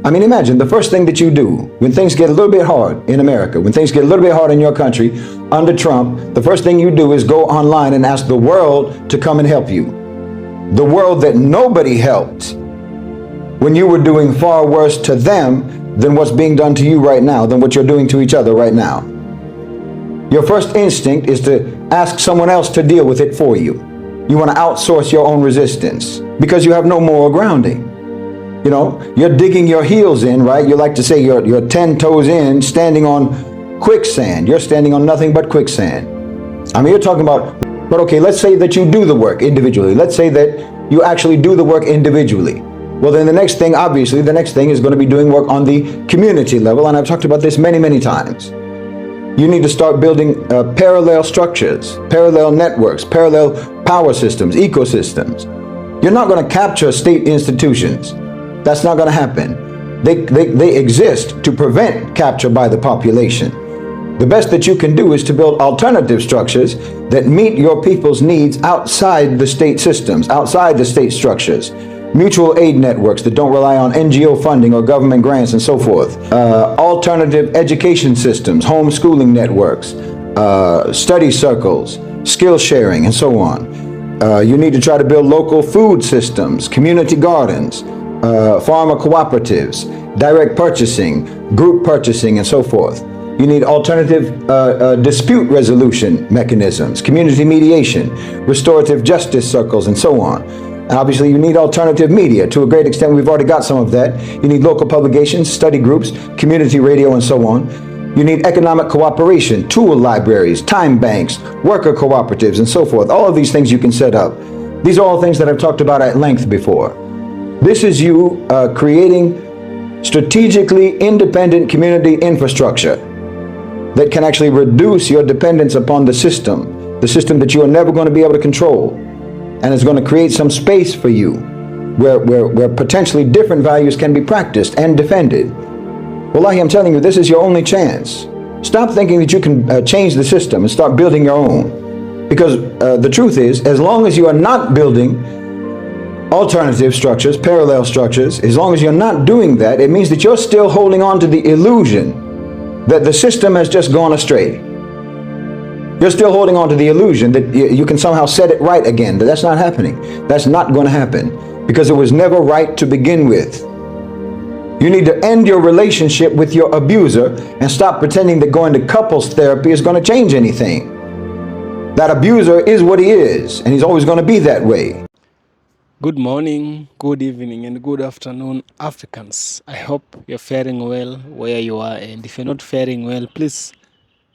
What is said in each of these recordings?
I mean, imagine the first thing that you do when things get a little bit hard in America, when things get a little bit hard in your country under Trump, the first thing you do is go online and ask the world to come and help you. The world that nobody helped when you were doing far worse to them than what's being done to you right now, than what you're doing to each other right now. Your first instinct is to ask someone else to deal with it for you. You want to outsource your own resistance because you have no moral grounding. You know, you're digging your heels in, right? You like to say you're 10 toes in, standing on quicksand. You're standing on nothing but quicksand. I mean, you're talking about, but okay, let's say that you do the work individually. Let's say that you actually do the work individually. Well, then the next thing, obviously, the next thing is going to be doing work on the community level. And I've talked about this many, many times. You need to start building parallel structures, parallel networks, parallel power systems, ecosystems. You're not going to capture state institutions. That's not going to happen. They exist to prevent capture by the population. The best that you can do is to build alternative structures that meet your people's needs outside the state systems, outside the state structures. Mutual aid networks that don't rely on NGO funding or government grants and so forth. Alternative education systems, homeschooling networks, study circles, skill sharing, and so on. You need to try to build local food systems, community gardens, farmer cooperatives, direct purchasing, group purchasing, and so forth. You need alternative dispute resolution mechanisms, community mediation, restorative justice circles, and so on. And obviously, you need alternative media. To a great extent, we've already got some of that. You need local publications, study groups, community radio, and so on. You need economic cooperation, tool libraries, time banks, worker cooperatives, and so forth. All of these things you can set up. These are all things that I've talked about at length before. This is you creating strategically independent community infrastructure that can actually reduce your dependence upon the system that you are never going to be able to control. And it's going to create some space for you where potentially different values can be practiced and defended. Wallahi, I'm telling you, this is your only chance. Stop thinking that you can change the system and start building your own. Because the truth is, as long as you are not building alternative structures, parallel structures, as long as you're not doing that, it means that you're still holding on to the illusion that the system has just gone astray. You're still holding on to the illusion that you can somehow set it right again. But that's not happening. That's not going to happen because it was never right to begin with. You need to end your relationship with your abuser and stop pretending that going to couples therapy is going to change anything. That abuser is what he is, and he's always going to be that way. Good morning, good evening, and good afternoon, Africans. I hope you're faring well where you are, and if you're not faring well, please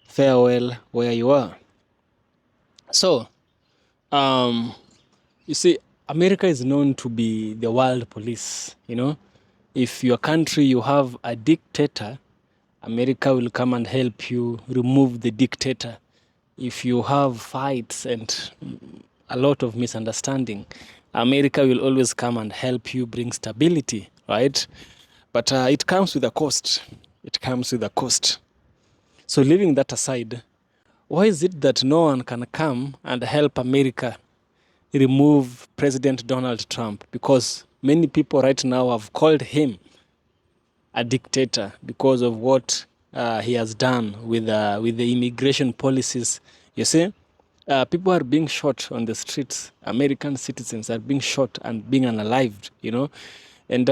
fare well where you are. So, you see, America is known to be the world police. You know, if your country you have a dictator, America will come and help you remove the dictator. If you have fights and a lot of misunderstanding, America will always come and help you bring stability, right? But it comes with a cost. It comes with a cost. So leaving that aside, why is it that no one can come and help America remove President Donald Trump? Because many people right now have called him a dictator because of what he has done with the immigration policies. You see, people are being shot on the streets. American citizens are being shot and being unalived, you know. And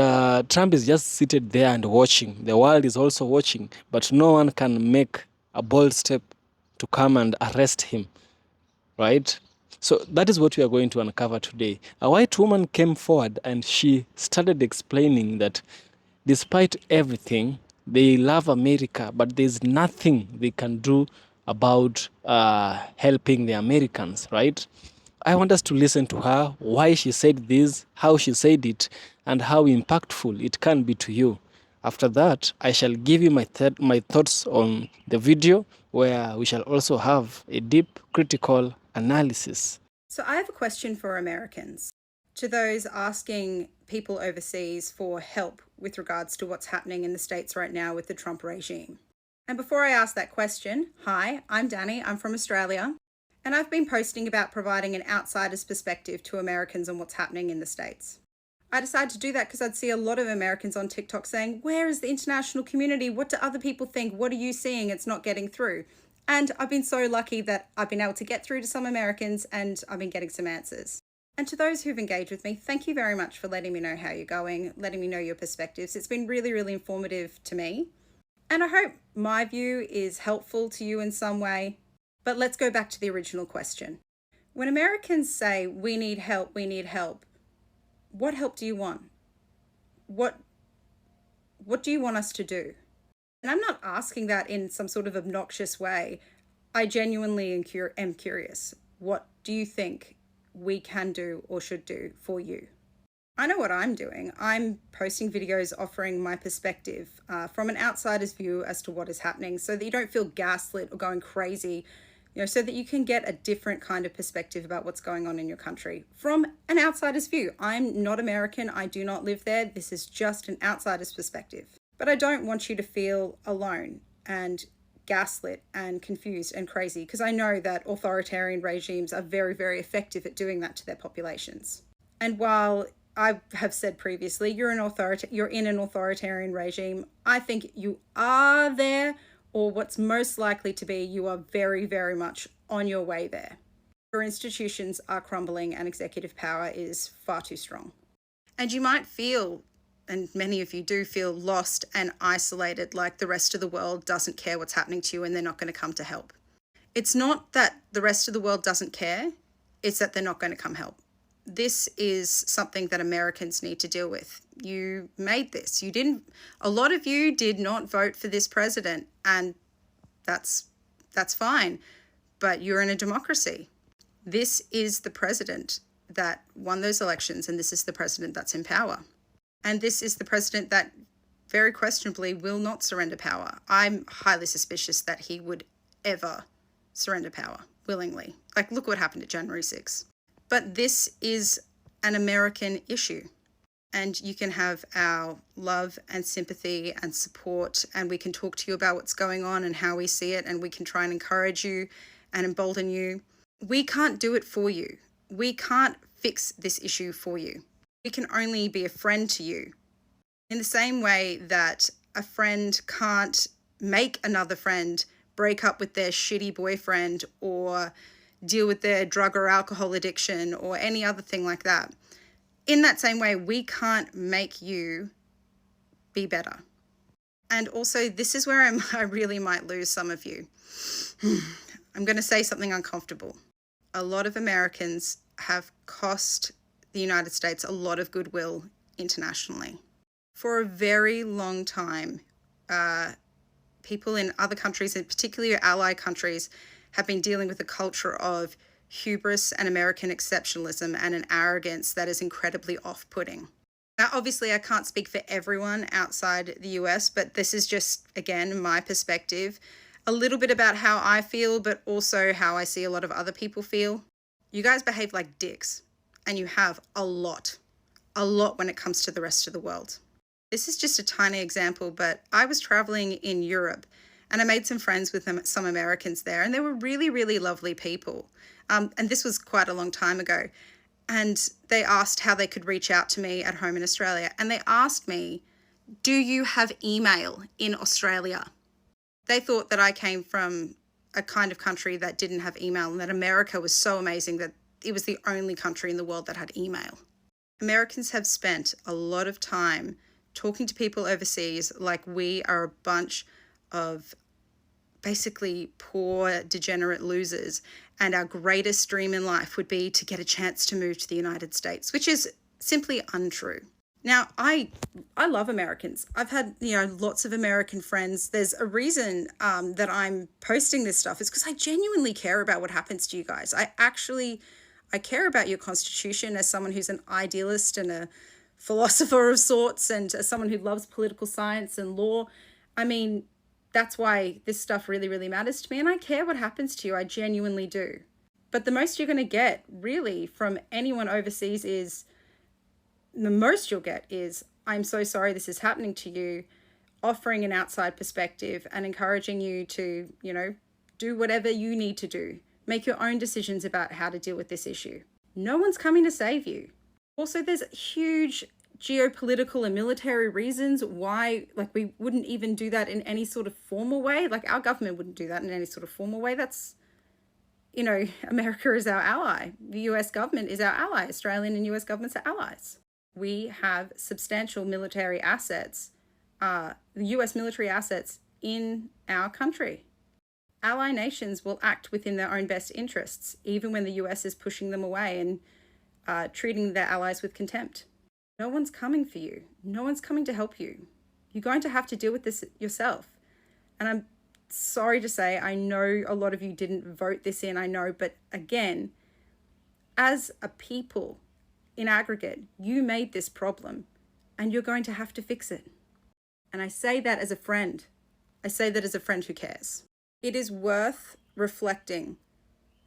Trump is just seated there and watching. The world is also watching, but no one can make a bold step to come and arrest him, right? So that is what we are going to uncover today. A white woman came forward and she started explaining that despite everything, they love America, but there's nothing they can do about helping the Americans, right? I want us to listen to her, why she said this, how she said it, and how impactful it can be to you. After that, I shall give you my thoughts on the video, where we shall also have a deep critical analysis. So I have a question for Americans, to those asking people overseas for help with regards to what's happening in the States right now with the Trump regime. And before I ask that question, hi, I'm Danny, I'm from Australia, and I've been posting about providing an outsider's perspective to Americans on what's happening in the States. I decided to do that because I'd see a lot of Americans on TikTok saying, where is the international community? What do other people think? What are you seeing? It's not getting through. And I've been so lucky that I've been able to get through to some Americans and I've been getting some answers. And to those who've engaged with me, thank you very much for letting me know how you're going, letting me know your perspectives. It's been really, really informative to me. And I hope my view is helpful to you in some way. But let's go back to the original question. When Americans say, we need help, what help do you want? What do you want us to do? And I'm not asking that in some sort of obnoxious way. I genuinely am curious. What do you think we can do or should do for you? I know what I'm doing. I'm posting videos offering my perspective from an outsider's view as to what is happening so that you don't feel gaslit or going crazy, so that you can get a different kind of perspective about what's going on in your country from an outsider's view. I'm not American. I do not live there. This is just an outsider's perspective. But I don't want you to feel alone and gaslit and confused and crazy, because I know that authoritarian regimes are very, very effective at doing that to their populations. And while I have said previously, you're in an authoritarian regime, I think you are there, or what's most likely to be, you are very, very much on your way there. Your institutions are crumbling and executive power is far too strong. And you might feel, and many of you do feel, lost and isolated, like the rest of the world doesn't care what's happening to you and they're not going to come to help. It's not that the rest of the world doesn't care, it's that they're not going to come help. This is something that Americans need to deal with. You made this. A lot of you did not vote for this president, and that's fine, but you're in a democracy. This is the president that won those elections, and this is the president that's in power. And this is the president that very questionably will not surrender power. I'm highly suspicious that he would ever surrender power willingly. Like, look what happened at January 6th. But this is an American issue, and you can have our love and sympathy and support, and we can talk to you about what's going on and how we see it, and we can try and encourage you and embolden you. We can't do it for you. We can't fix this issue for you. We can only be a friend to you. In the same way that a friend can't make another friend break up with their shitty boyfriend or deal with their drug or alcohol addiction or any other thing like that. In that same way, we can't make you be better. And also, this is where I really might lose some of you. I'm going to say something uncomfortable. A lot of Americans have cost the United States a lot of goodwill internationally. For a very long time, people in other countries, and particularly ally countries, have been dealing with a culture of hubris and American exceptionalism and an arrogance that is incredibly off-putting. Now, obviously, I can't speak for everyone outside the US, but this is just, again, my perspective, a little bit about how I feel, but also how I see a lot of other people feel. You guys behave like dicks, and you have a lot when it comes to the rest of the world. This is just a tiny example, but I was traveling in Europe, and I made some friends with some Americans there, and they were really, really lovely people. And this was quite a long time ago. And they asked how they could reach out to me at home in Australia. And they asked me, do you have email in Australia? They thought that I came from a kind of country that didn't have email, and that America was so amazing that it was the only country in the world that had email. Americans have spent a lot of time talking to people overseas like we are a bunch of basically poor, degenerate losers, and our greatest dream in life would be to get a chance to move to the United States, which is simply untrue. Now, I love Americans. I've had, lots of American friends. There's a reason that I'm posting this stuff. It's because I genuinely care about what happens to you guys. I care about your Constitution as someone who's an idealist and a philosopher of sorts, and as someone who loves political science and law. I mean, that's why this stuff really, really matters to me, and I care what happens to you. I genuinely do. But the most you're going to get, really, from anyone overseas is, I'm so sorry this is happening to you, offering an outside perspective and encouraging you to, do whatever you need to do. Make your own decisions about how to deal with this issue. No one's coming to save you. Also, there's huge geopolitical and military reasons why, like, we wouldn't even do that in any sort of formal way. Like, our government wouldn't do that in any sort of formal way. That's, you know, America is our ally. The US government is our ally. Australian and US governments are allies. We have substantial military assets, the US military assets in our country. Ally nations will act within their own best interests, even when the US is pushing them away and treating their allies with contempt. No one's coming for you. No one's coming to help you. You're going to have to deal with this yourself. And I'm sorry to say, I know a lot of you didn't vote this in, I know, but again, as a people in aggregate, you made this problem and you're going to have to fix it. And I say that as a friend. I say that as a friend who cares. It is worth reflecting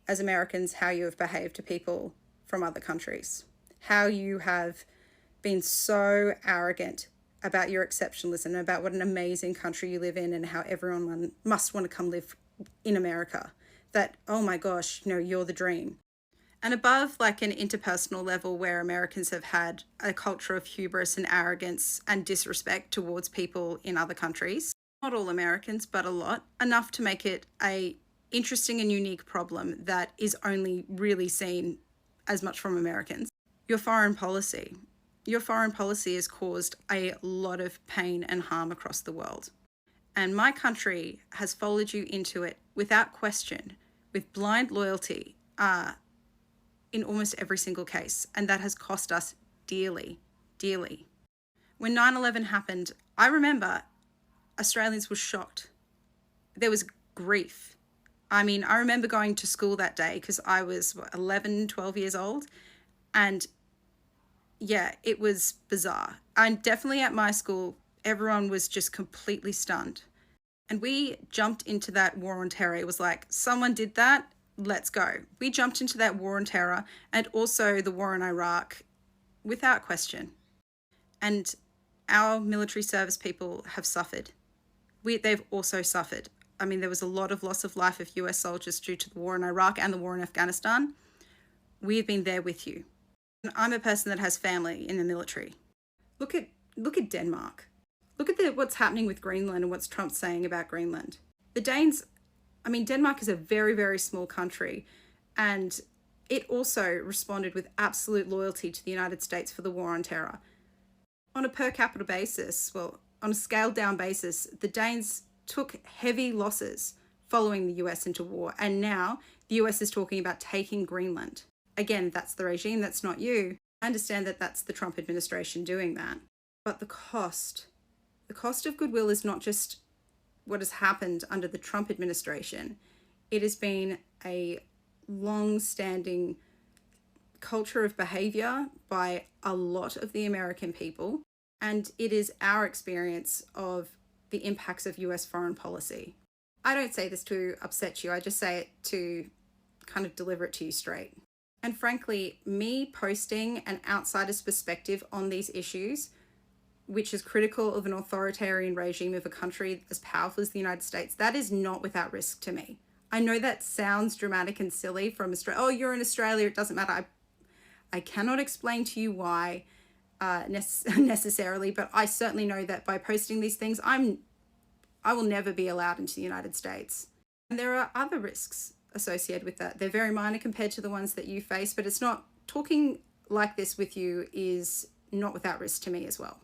as Americans how you have behaved to people from other countries, how you have been so arrogant about your exceptionalism, about what an amazing country you live in and how everyone must want to come live in America. That, oh my gosh, you know, you're the dream. And above like an interpersonal level where Americans have had a culture of hubris and arrogance and disrespect towards people in other countries, not all Americans, but a lot, enough to make it a interesting and unique problem that is only really seen as much from Americans. Your foreign policy. Your foreign policy has caused a lot of pain and harm across the world. And my country has followed you into it without question, with blind loyalty, in almost every single case. And that has cost us dearly, dearly. When 9/11 happened, I remember Australians were shocked. There was grief. I mean, I remember going to school that day because I was 11, 12 years old. And yeah, it was bizarre. And definitely at my school, everyone was just completely stunned. And we jumped into that war on terror. It was like, someone did that, let's go. We jumped into that war on terror and also the war in Iraq without question. And our military service people have suffered. They've also suffered. I mean, there was a lot of loss of life of US soldiers due to the war in Iraq and the war in Afghanistan. We've been there with you. I'm a person that has family in the military. Look at Denmark. Look at what's happening with Greenland and what's Trump saying about Greenland. The Danes, I mean, Denmark is a very, very small country, and it also responded with absolute loyalty to the United States for the war on terror. On a per capita basis, well, on a scaled down basis, the Danes took heavy losses following the US into war, and now the US is talking about taking Greenland. Again, that's the regime, that's not you. I understand that that's the Trump administration doing that. But the cost of goodwill is not just what has happened under the Trump administration. It has been a long-standing culture of behavior by a lot of the American people, and it is our experience of the impacts of US foreign policy. I don't say this to upset you, I just say it to kind of deliver it to you straight. And frankly, me posting an outsider's perspective on these issues, which is critical of an authoritarian regime of a country as powerful as the United States, that is not without risk to me. I know that sounds dramatic and silly from Australia. Oh, you're in Australia, it doesn't matter. I cannot explain to you why necessarily, but I certainly know that by posting these things, I will never be allowed into the United States. And there are other risks associated with that. They're very minor compared to the ones that you face, but it's not, talking like this with you is not without risk to me as well.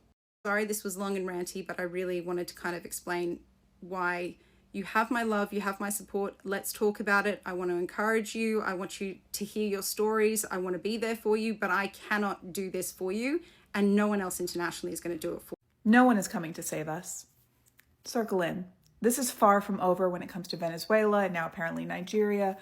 Sorry, this was long and ranty, but I really wanted to kind of explain why you have my love, you have my support. Let's talk about it. I want to encourage you. I want you to hear your stories. I want to be there for you, but I cannot do this for you, and no one else internationally is going to do it for you. No one is coming to save us. Circle in. This is far from over when it comes to Venezuela and now apparently Nigeria.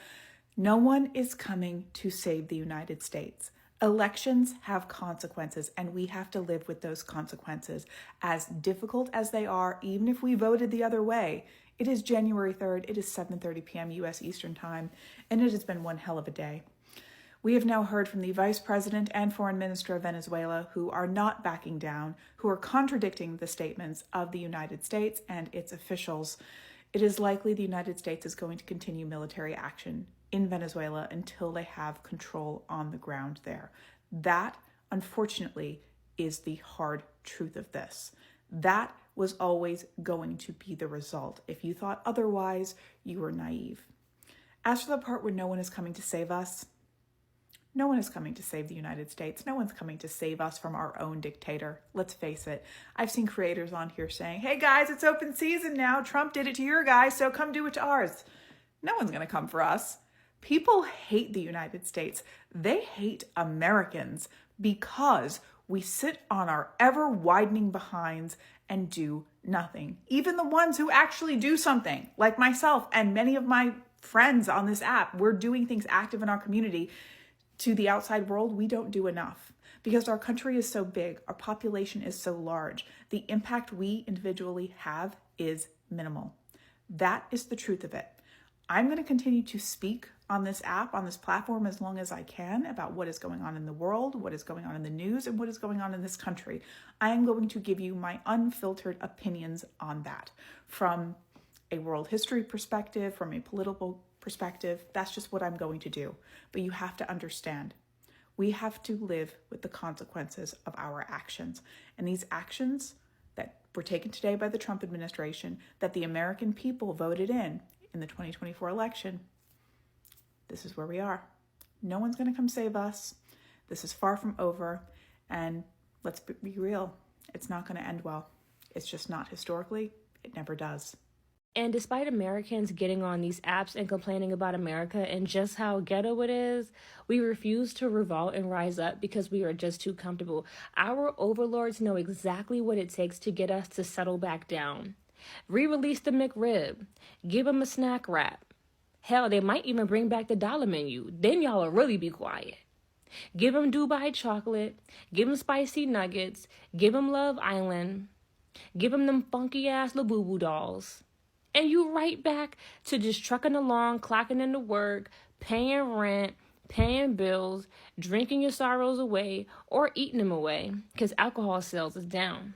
No one is coming to save the United States. Elections have consequences, and we have to live with those consequences. As difficult as they are, even if we voted the other way, it is January 3rd, it is 7:30 p.m. U.S. Eastern Time, and it has been one hell of a day. We have now heard from the Vice President and Foreign Minister of Venezuela, who are not backing down, who are contradicting the statements of the United States and its officials. It is likely the United States is going to continue military action in Venezuela until they have control on the ground there. That, unfortunately, is the hard truth of this. That was always going to be the result. If you thought otherwise, you were naive. As for the part where no one is coming to save us, no one is coming to save the United States. No one's coming to save us from our own dictator. Let's face it. I've seen creators on here saying, hey guys, it's open season now. Trump did it to your guys, so come do it to ours. No one's going to come for us. People hate the United States. They hate Americans because we sit on our ever widening behinds and do nothing. Even the ones who actually do something, like myself and many of my friends on this app, we're doing things active in our community. To the outside world, we don't do enough because our country is so big, our population is so large. The impact we individually have is minimal. That is the truth of it. I'm going to continue to speak on this app, on this platform, as long as I can about what is going on in the world, what is going on in the news, and what is going on in this country. I am going to give you my unfiltered opinions on that from a world history perspective, from a political perspective. That's just what I'm going to do. But you have to understand, we have to live with the consequences of our actions. And these actions that were taken today by the Trump administration, that the American people voted in the 2024 election, this is where we are. No one's going to come save us. This is far from over. And let's be real, it's not going to end well. It's just not. Historically, it never does. And despite Americans getting on these apps and complaining about America and just how ghetto it is, we refuse to revolt and rise up because we are just too comfortable. Our overlords know exactly what it takes to get us to settle back down. Re-release the McRib. Give them a snack wrap. Hell, they might even bring back the dollar menu. Then y'all will really be quiet. Give them Dubai chocolate. Give them spicy nuggets. Give them Love Island. Give them funky-ass Labubu dolls. And you right back to just trucking along, clocking into work, paying rent, paying bills, drinking your sorrows away, or eating them away because alcohol sales is down.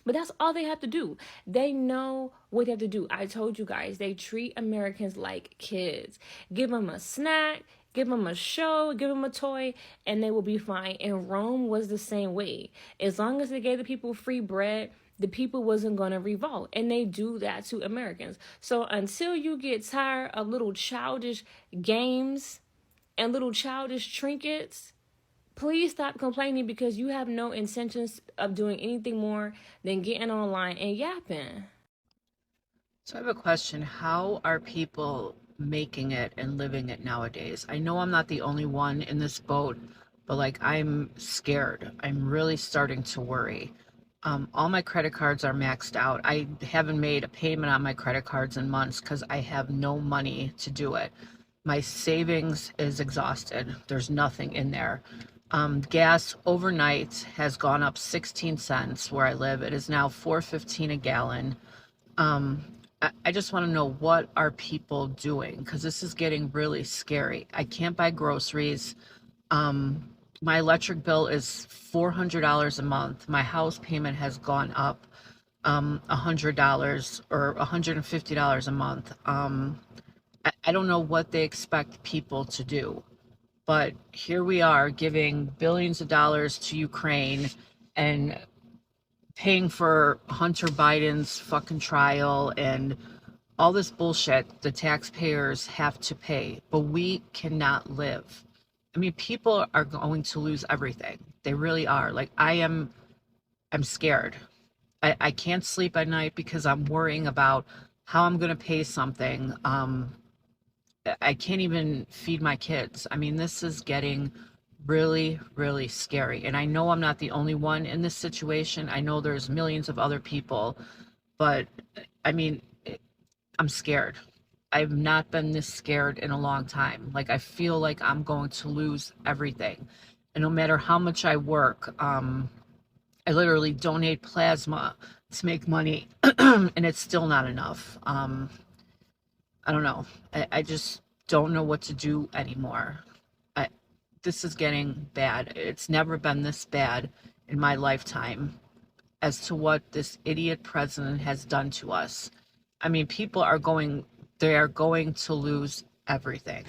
But that's all they have to do. They know what they have to do. I told you guys, they treat Americans like kids. Give them a snack, give them a show, give them a toy, and they will be fine. And Rome was the same way. As long as they gave the people free bread, the people wasn't going to revolt. And they do that to Americans. So until you get tired of little childish games and little childish trinkets, please stop complaining because you have no intentions of doing anything more than getting online and yapping. So I have a question. How are people making it and living it nowadays? I know I'm not the only one in this boat, but like I'm scared. I'm really starting to worry. All my credit cards are maxed out. I haven't made a payment on my credit cards in months because I have no money to do it. My savings is exhausted. There's nothing in there. Gas overnight has gone up 16 cents where I live. It is now $4.15 a gallon. I just want to know, what are people doing? Because this is getting really scary. I can't buy groceries. My electric bill is $400 a month. My house payment has gone up $100 or $150 a month. I don't know what they expect people to do, but here we are giving billions of dollars to Ukraine and paying for Hunter Biden's fucking trial and all this bullshit the taxpayers have to pay, but we cannot live. I mean, people are going to lose everything. They really are. Like I'm scared. I can't sleep at night because I'm worrying about how I'm going to pay something. I can't even feed my kids. I mean, this is getting really, really scary. And I know I'm not the only one in this situation. I know there's millions of other people, but I mean, I'm scared. I've not been this scared in a long time. Like, I feel like I'm going to lose everything. And no matter how much I work, I literally donate plasma to make money, and it's still not enough. I don't know. I just don't know what to do anymore. This is getting bad. It's never been this bad in my lifetime as to what this idiot president has done to us. I mean, people are going to lose everything.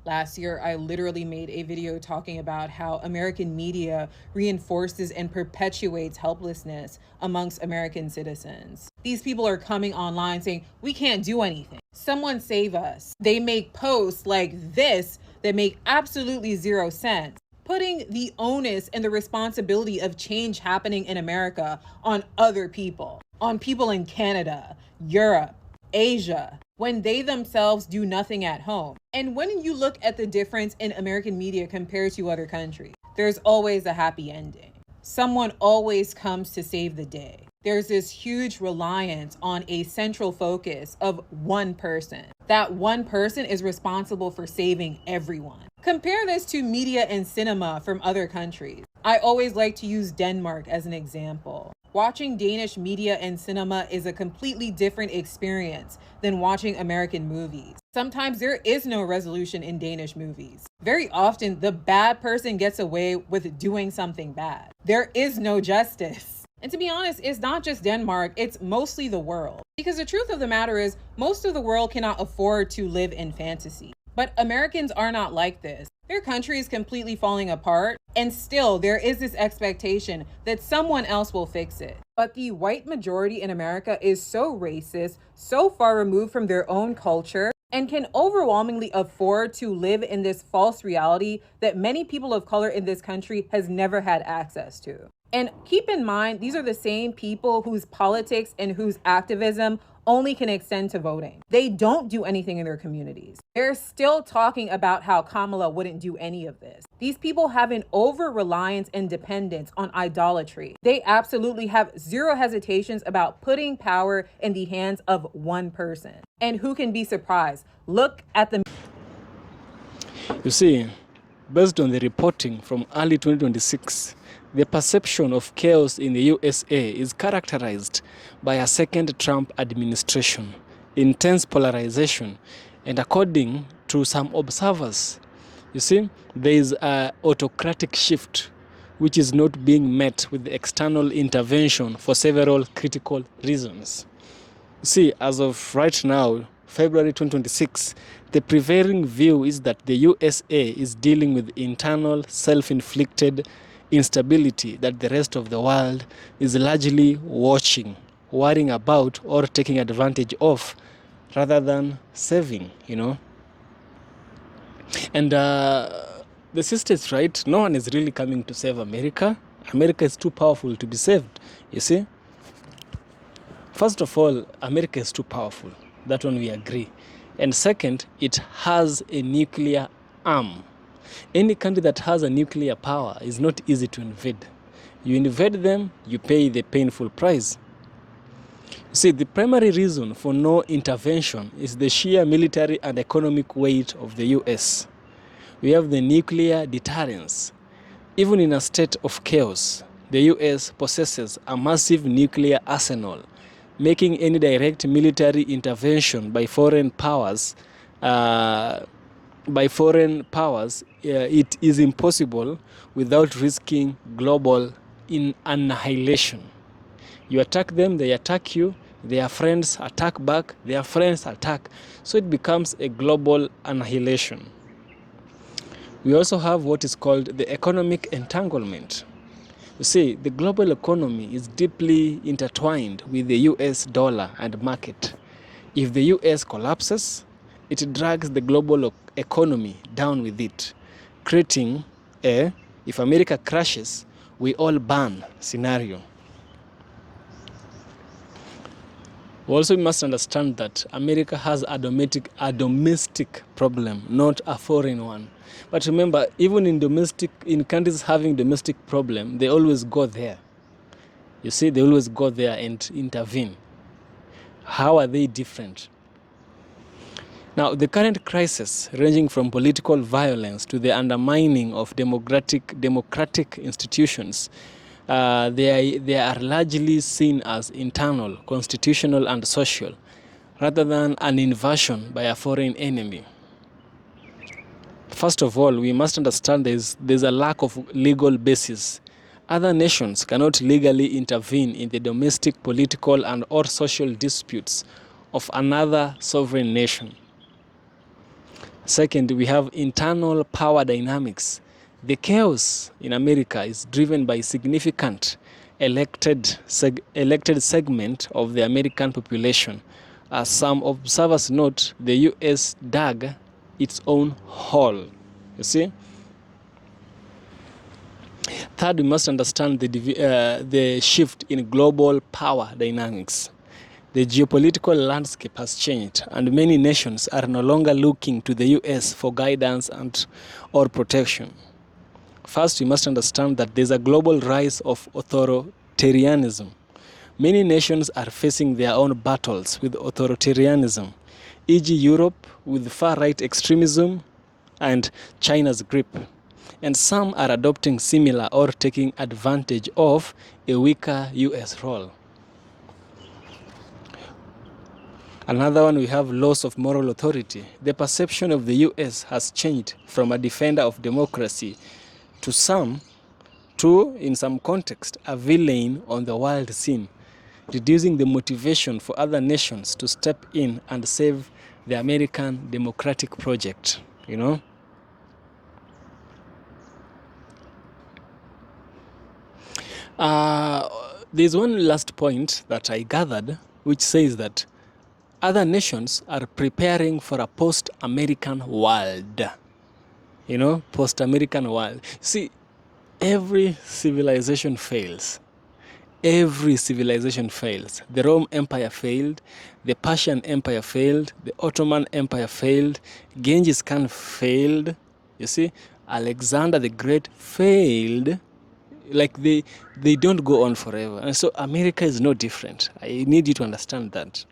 Last year, I literally made a video talking about how American media reinforces and perpetuates helplessness amongst American citizens. These people are coming online saying, we can't do anything. Someone save us. They make posts like this that make absolutely zero sense, putting the onus and the responsibility of change happening in America on other people, on people in Canada, Europe, Asia, when they themselves do nothing at home. And when you look at the difference in American media compared to other countries, there's always a happy ending. Someone always comes to save the day. There's this huge reliance on a central focus of one person. That one person is responsible for saving everyone. Compare this to media and cinema from other countries. I always like to use Denmark as an example. Watching Danish media and cinema is a completely different experience than watching American movies. Sometimes there is no resolution in Danish movies. Very often, the bad person gets away with doing something bad. There is no justice. And to be honest, it's not just Denmark, it's mostly the world. Because the truth of the matter is, most of the world cannot afford to live in fantasy. But Americans are not like this. Their country is completely falling apart, and still there is this expectation that someone else will fix it. But the white majority in America is so racist, so far removed from their own culture, and can overwhelmingly afford to live in this false reality that many people of color in this country has never had access to. And keep in mind, these are the same people whose politics and whose activism only can extend to voting. They don't do anything in their communities. They're still talking about how Kamala wouldn't do any of this. These people have an over-reliance and dependence on idolatry. They absolutely have zero hesitations about putting power in the hands of one person. And who can be surprised? Look at the... You see, based on the reporting from early 2026, the perception of chaos in the USA is characterized by a second Trump administration, intense polarization, and according to some observers, you see, there is an autocratic shift which is not being met with external intervention for several critical reasons. You see, as of right now, February 2026, the prevailing view is that the USA is dealing with internal self-inflicted instability that the rest of the world is largely watching, worrying about, or taking advantage of, rather than saving, you know. And the sister is right. No one is really coming to save America. America is too powerful to be saved, you see. First of all, America is too powerful. That one we agree. And second, it has a nuclear arm. Any country that has a nuclear power is not easy to invade. You invade them, you pay the painful price. See, the primary reason for no intervention is the sheer military and economic weight of the US. We have the nuclear deterrence. Even in a state of chaos, the US possesses a massive nuclear arsenal, making any direct military intervention by foreign powers it is impossible without risking global annihilation. You attack them, they attack you, their friends attack back, their friends attack. So it becomes a global annihilation. We also have what is called the economic entanglement. You see, the global economy is deeply intertwined with the US dollar and market. If the US collapses, it drags the global economy down with it, creating a, if America crashes, we all burn scenario. We also must understand that America has a domestic problem, not a foreign one. But remember, even in countries having domestic problem, they always go there. You see, they always go there and intervene. How are they different? Now, the current crisis, ranging from political violence to the undermining of democratic institutions, they are largely seen as internal, constitutional, and social, rather than an invasion by a foreign enemy. First of all, we must understand there's a lack of legal basis. Other nations cannot legally intervene in the domestic, political, and or social disputes of another sovereign nation. Second, we have internal power dynamics. The chaos in America is driven by significant elected segment of the American population. As some observers note, the US dug its own hole. You see? Third, we must understand the shift in global power dynamics. The geopolitical landscape has changed, and many nations are no longer looking to the US for guidance or protection. First, we must understand that there's a global rise of authoritarianism. Many nations are facing their own battles with authoritarianism, e.g. Europe with far-right extremism and China's grip. And some are adopting similar or taking advantage of a weaker US role. Another one, we have loss of moral authority. The perception of the US has changed from a defender of democracy to, in some context, a villain on the world scene, reducing the motivation for other nations to step in and save the American democratic project, you know? There's one last point that I gathered, which says that other nations are preparing for a post-American world. You know, post-American world. See, every civilization fails. Every civilization fails. The Rome Empire failed. The Persian Empire failed. The Ottoman Empire failed. Genghis Khan failed. You see, Alexander the Great failed. Like they don't go on forever. And so America is no different. I need you to understand that.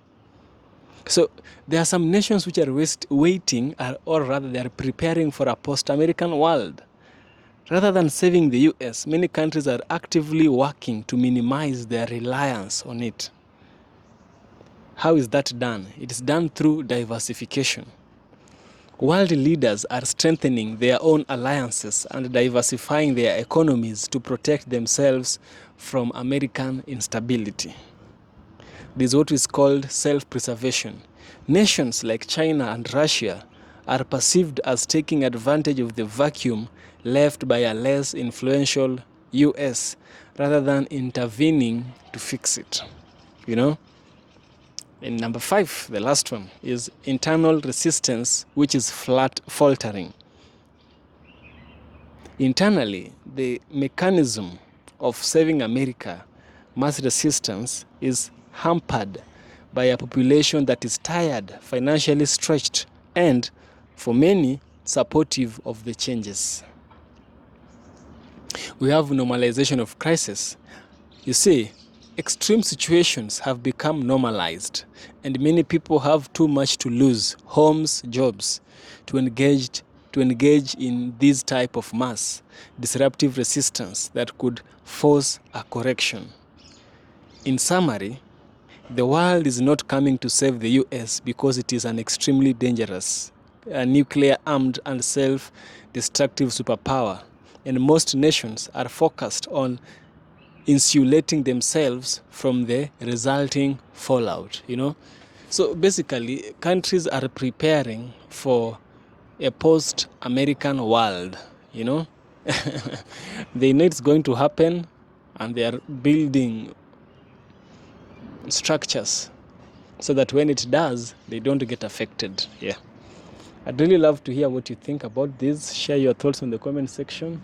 So there are some nations which are waiting, or rather they are preparing for a post-American world. Rather than saving the US, many countries are actively working to minimize their reliance on it. How is that done? It is done through diversification. World leaders are strengthening their own alliances and diversifying their economies to protect themselves from American instability. This is what is called self-preservation. Nations like China and Russia are perceived as taking advantage of the vacuum left by a less influential US rather than intervening to fix it, you know? And number 5, the last one, is internal resistance, which is faltering. Internally, the mechanism of saving America, mass resistance, is hampered by a population that is tired, financially stretched, and, for many, supportive of the changes. We have normalization of crisis. You see, extreme situations have become normalized, and many people have too much to lose, homes, jobs, to engage in this type of mass disruptive resistance that could force a correction. In summary, the world is not coming to save the US because it is an extremely dangerous, nuclear-armed and self-destructive superpower, and most nations are focused on insulating themselves from the resulting fallout, you know. So basically, countries are preparing for a post-American world, you know. They know it's going to happen, and they are building structures so that when it does, they don't get affected. Yeah. I'd really love to hear what you think about this. Share your thoughts in the comment section,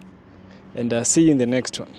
and see you in the next one.